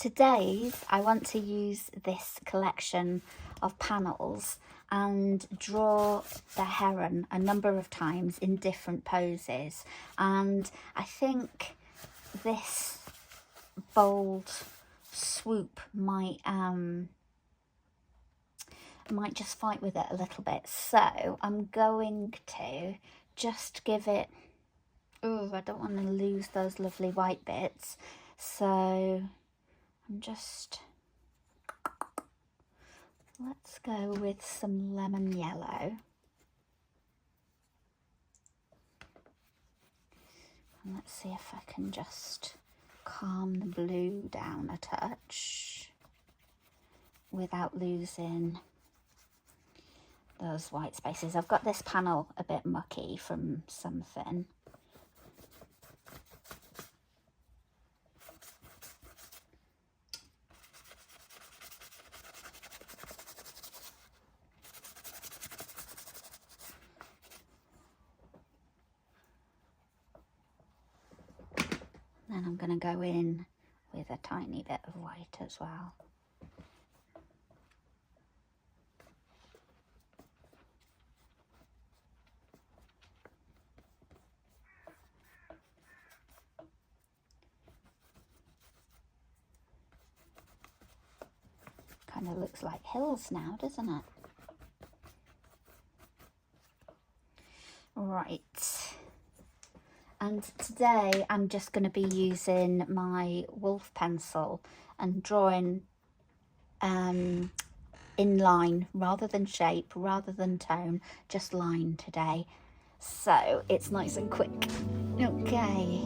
today's I want to use this collection of panels and draw the heron a number of times in different poses, and I think this bold swoop might just fight with it a little bit. So I'm going to just give it, oh, I don't want to lose those lovely white bits, so I'm just, let's go with some lemon yellow. And let's see if I can just calm the blue down a touch without losing those white spaces. I've got this panel a bit mucky from something. Then I'm going to go in with a tiny bit of white as well. Kind of looks like hills now, doesn't it? Right. And today I'm just going to be using my wolf pencil and drawing in line rather than shape, rather than tone, just line today. So it's nice and quick. Okay.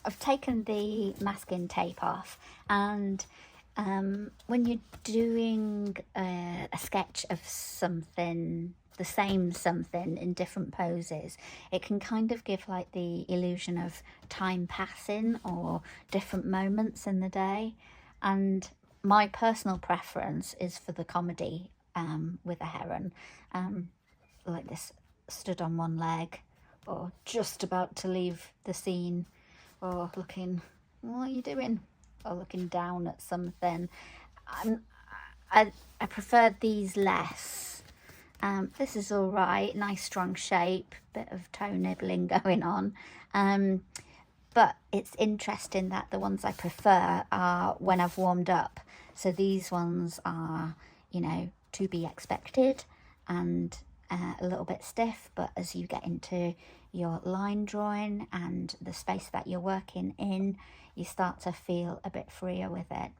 I've taken the masking tape off, and when you're doing a sketch of something, the same something in different poses, it can kind of give like the illusion of time passing or different moments in the day. And my personal preference is for the comedy with a heron, like this, stood on one leg or just about to leave the scene, or looking, what are you doing? Or looking down at something. I prefer these less. This is all right, nice strong shape, bit of toe nibbling going on. But it's interesting that the ones I prefer are when I've warmed up. So these ones are, you know, to be expected and a little bit stiff, but as you get into your line drawing and the space that you're working in, you start to feel a bit freer with it.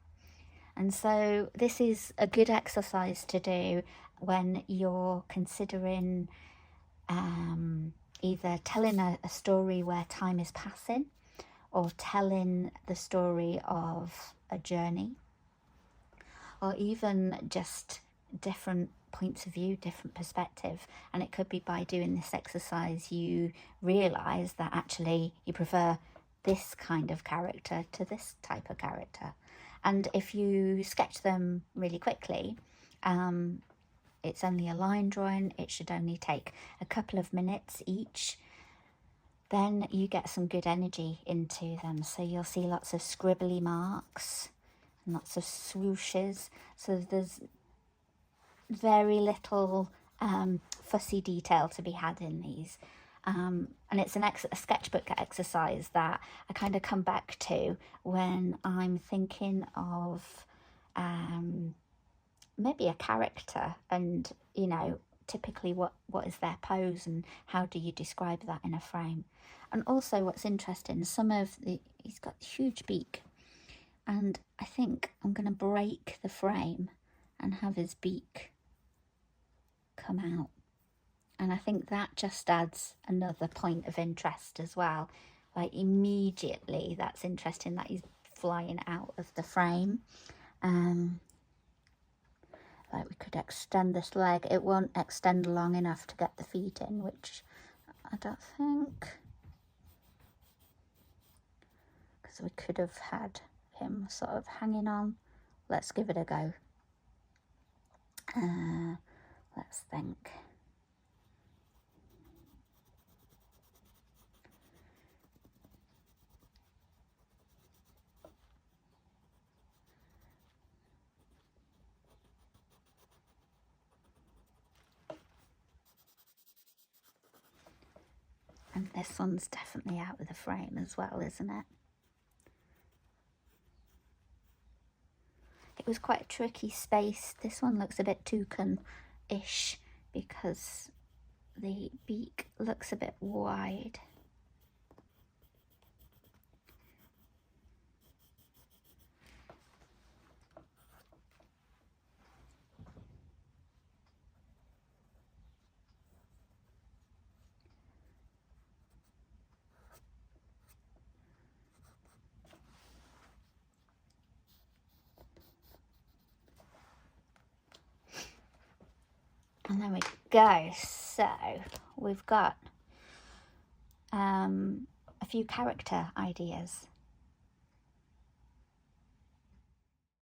And so this is a good exercise to do when you're considering either telling a story where time is passing, or telling the story of a journey, or even just different points of view, different perspective. And it could be by doing this exercise you realize that actually you prefer this kind of character to this type of character. And if you sketch them really quickly, it's only a line drawing, it should only take a couple of minutes each, then you get some good energy into them. So you'll see lots of scribbly marks and lots of swooshes. So there's very little fussy detail to be had in these. And it's a sketchbook exercise that I kind of come back to when I'm thinking of maybe a character, and, you know, typically what is their pose and how do you describe that in a frame. And also what's interesting, he's got a huge beak, and I think I'm going to break the frame and have his beak come out. And I think that just adds another point of interest as well. Like immediately that's interesting that he's flying out of the frame. Like we could extend this leg. It won't extend long enough to get the feet in, which I don't think, because we could have had him sort of hanging on. Let's give it a go. Let's think. And this one's definitely out of the frame as well, isn't it? It was quite a tricky space. This one looks a bit toucan-ish because the beak looks a bit wide. And there we go. So we've got a few character ideas.